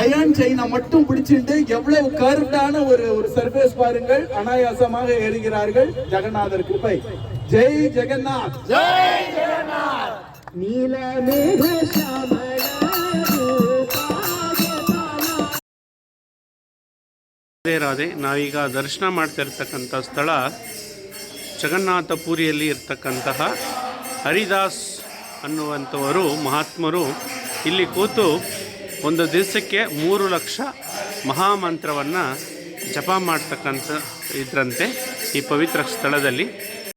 Iron செயினை மட்டும் பிடிச்சிட்டு எவ்வளவு கருட்டான ஒரு சர்ஃபேஸ் பாருங்கள். அனாயாசமாக ஏறுகிறார்கள். ஜெகநாதர் கிருபை. ஜெய் ஜெகநாத், ஜெய் ஜெகநாத். நீலமேக ರಾಧೆ ನಾವೀಗ ದರ್ಶನ ಮಾಡ್ತಾ ಇರ್ತಕ್ಕಂಥ ಸ್ಥಳ ಜಗನ್ನಾಥಪುರಿಯಲ್ಲಿ ಇರ್ತಕ್ಕಂತಹ ಹರಿದಾಸ್ ಅನ್ನುವಂಥವರು ಮಹಾತ್ಮರು ಇಲ್ಲಿ ಕೂತು ಒಂದು ದಿವಸಕ್ಕೆ 3 ಲಕ್ಷ ಮಹಾಮಂತ್ರವನ್ನು ಜಪ ಮಾಡ್ತಕ್ಕಂಥ ಇದರಂತೆ ಈ ಪವಿತ್ರ ಸ್ಥಳದಲ್ಲಿ.